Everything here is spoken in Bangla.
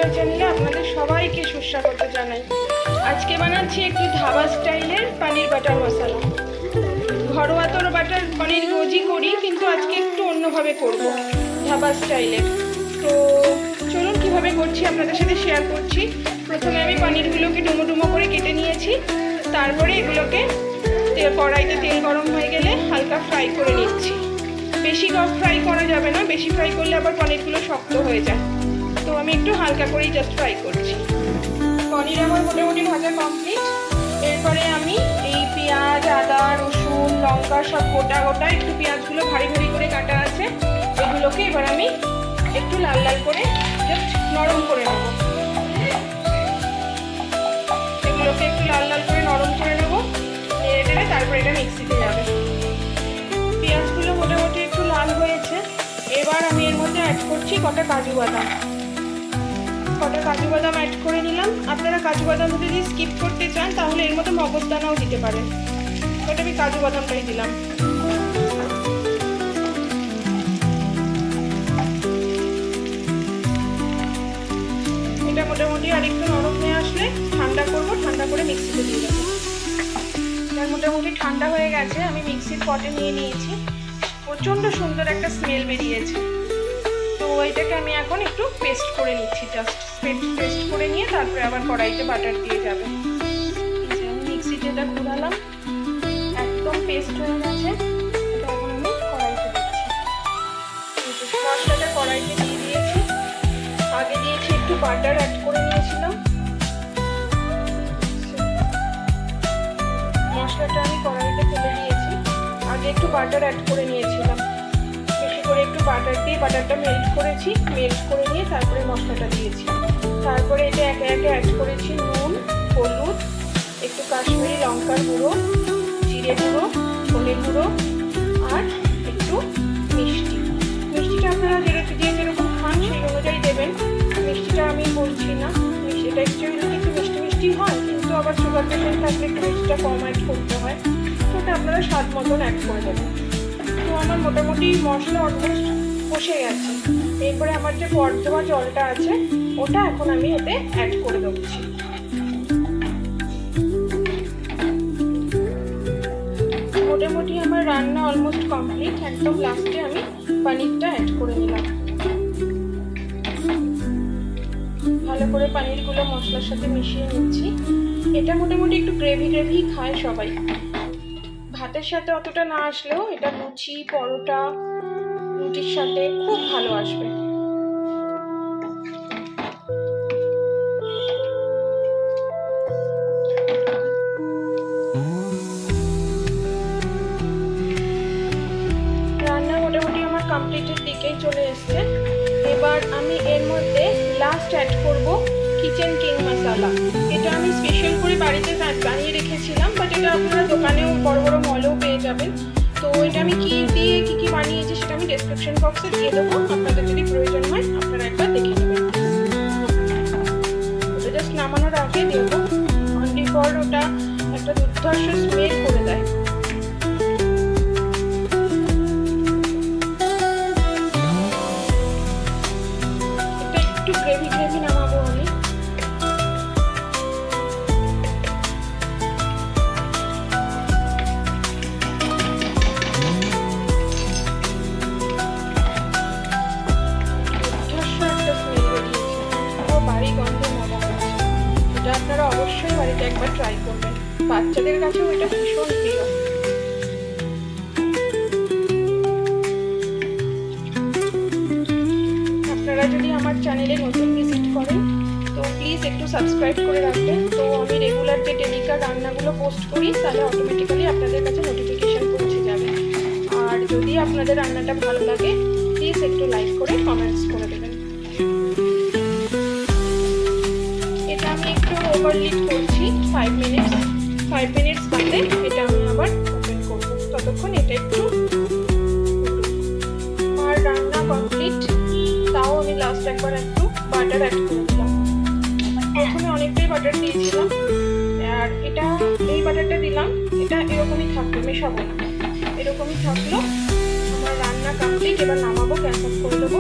আমার চ্যানেলে আপনাদের সবাইকে সুস্বাগত জানাই। আজকে বানাচ্ছি একটু ধাবা স্টাইলের পনির বাটার মশলা। ঘরোয়া তো বাটার পনির রোজই করি, কিন্তু আজকে একটু অন্যভাবে করব, ধাবা স্টাইলের। তো চলুন কীভাবে করছি আপনাদের সাথে শেয়ার করছি। প্রথমে আমি পনিরগুলোকে ডুমো ডুমো করে কেটে নিয়েছি। তারপরে এগুলোকে কড়াইতে তেল গরম হয়ে গেলে হালকা ফ্রাই করে নিচ্ছি। বেশি ফ্রাই করা যাবে না, বেশি ফ্রাই করলে আবার পনিরগুলো শক্ত হয়ে যায়। তো আমি একটু হালকা করেই জাস্ট ফ্রাই করছি। পনির আমার মোটামুটি ভাজা কমপ্লিট। এরপরে আমি এই পেঁয়াজ, আদা, রসুন, লঙ্কা সব গোটা গোটা, একটু পেঁয়াজগুলো ভারী ভারী করে কাটা আছে, এগুলোকে এবার আমি একটু লাল লাল করে জাস্ট নরম করে নেব। এগুলোকে একটু লাল লাল করে নরম করে নেব, নেড়ে টেড়ে তারপরে এটা মিক্সিতে যাবে। পেঁয়াজগুলো মোটামুটি একটু লাল হয়েছে। এবার আমি এর মধ্যে অ্যাড করছি কটা কাজু বাদাম। অ্যাড করে নিলাম। আপনারা কাজু বাদাম যদি স্কিপ করতে চান তাহলে এর মধ্যে মগজদানাও দিতে পারেন, বাট আমি কাজু বাদামটাই দিলাম। এটা মোটামুটি আর একটু নরম হয়ে আসলে ঠান্ডা করব, ঠান্ডা করে মিক্সিতে দিয়ে দেবো। এটা মোটামুটি ঠান্ডা হয়ে গেছে, আমি মিক্সির পটে নিয়ে নিয়েছি। প্রচণ্ড সুন্দর একটা স্মেল বেরিয়েছে। তো এটাকে আমি এখন একটু পেস্ট করে নিচ্ছি, জাস্ট পেস্ট করে নিয়ে তারপরে আবার কড়াইতে বাটার দিয়ে যাবে। আমি মিক্সিতে এটা ঘোরালাম, একদম পেস্ট হয়ে গেছে। এটা এখন আমি কড়াইতে দিচ্ছি। মশলাটা কড়াইতে দিয়ে দিয়েছি। আগে দিয়েছি একটু বাটার অ্যাড করে নিয়েছিলাম। মশলাটা আমি কড়াইতে ফেলে দিয়েছি। আগে একটু বাটার অ্যাড করে নিয়েছিলাম, বেশি করে একটু বাটার দিয়ে বাটারটা মেল্ট করেছি। মেল্ট করে নিয়ে তারপরে মশলাটা দিয়েছি। তারপরে এটা একে একে অ্যাড করেছি নুন, হলুদ, একটু কাশ্মীরি লঙ্কার গুঁড়ো, জিরে গুঁড়ো, ধনের গুঁড়ো আর একটু মিষ্টি। মিষ্টিটা আপনারা যেরকম খান সেই অনুযায়ী দেবেন। মিষ্টিটা আমি বলছি না, মিষ্টিটা অ্যাকচুয়ালি একটু মিষ্টি মিষ্টি হয়, কিন্তু আবার সুগার পেশেন্ট থাকলে একটু মিষ্টিটা কম অ্যাড করতে হয়। তো ওটা আপনারা স্বাদ মতন অ্যাড করে দেবেন। তো আমার মোটামুটি মশলা অলমোস্ট কষে গেছে। এরপরে আমার যে দেওয়া জলটা আছে ওটা এখন আমি এতে অ্যাড করে দিচ্ছি। মোটামুটি আমার রান্না অলমোস্ট কমপ্লিট। একদম লাস্টে আমি পনিরটা অ্যাড করে নিলাম। ভালো করে পনিরগুলো মশলার সাথে মিশিয়ে নিচ্ছি। এটা মোটামুটি একটু গ্রেভি গ্রেভি খায় সবাই। ভাতের সাথে অতটা না আসলেও এটা লুচি, পরোটা, রুটির সাথে খুব ভালো আসবে। রান্না মোটামুটি আমার কমপ্লিটের দিকেই চলে এসছে। এবার আমি এর মধ্যে লাস্ট অ্যাড করব কিচেন কিং মশলা। এটা আমি স্পেশাল করে বাড়িতে বানিয়ে রেখেছিলাম, বাট এটা আপনারা দোকানেও বড় বড় মলেও পেয়ে যাবেন। তো এটা আমি কি দিয়ে কি বানিয়েছি সেটা আমি ডেসক্রিপশন বক্সে দিয়ে দেবো, আপনাদের যদি প্রয়োজন হয় আপনারা একবার দেখে নেবেন। ওটা জাস্ট নামানোর আগে দেবো, অনলি ফর ওটা একটা দুর্ধর্ষ স্মেল করে দেয়। এটা একটু গ্রেভি গ্রেভি নামাবো আমি। আপনারা অবশ্যই বাড়িতে একবার ট্রাই করবেন, বাচ্চাদের কাছেও এটা ভীষণ প্রিয়। আপনারা যদি আমার চ্যানেলে নতুন ভিজিট করেন তো প্লিজ একটু সাবস্ক্রাইব করে রাখবেন। তো আমি রেগুলার যে ডেলিকার রান্নাগুলো পোস্ট করি তাহলে অটোমেটিক্যালি আপনাদের কাছে নোটিফিকেশান পৌঁছে যাবে। আর যদি আপনাদের রান্নাটা ভালো লাগে প্লিজ একটু লাইক করে কমেন্টস করে দেবেন। ওভারহিট করছি 5 মিনিটস বাদে এটা আমি আবার ওপেন করবো। ততক্ষণ এটা একটু আমার রান্না কমপ্লিট। তাও আমি লাস্ট একবার একটু বাটার অ্যাড করে দিলাম। প্রথমে অনেকটাই বাটার দিয়েছিলাম, আর এটা এই বাটারটা দিলাম। এটা এরকমই থাকবে, মেশাবো না, এরকমই থাকলো। আমার রান্না কমপ্লিট। এবার নামাবো, গ্যাস অফ করে দেবো।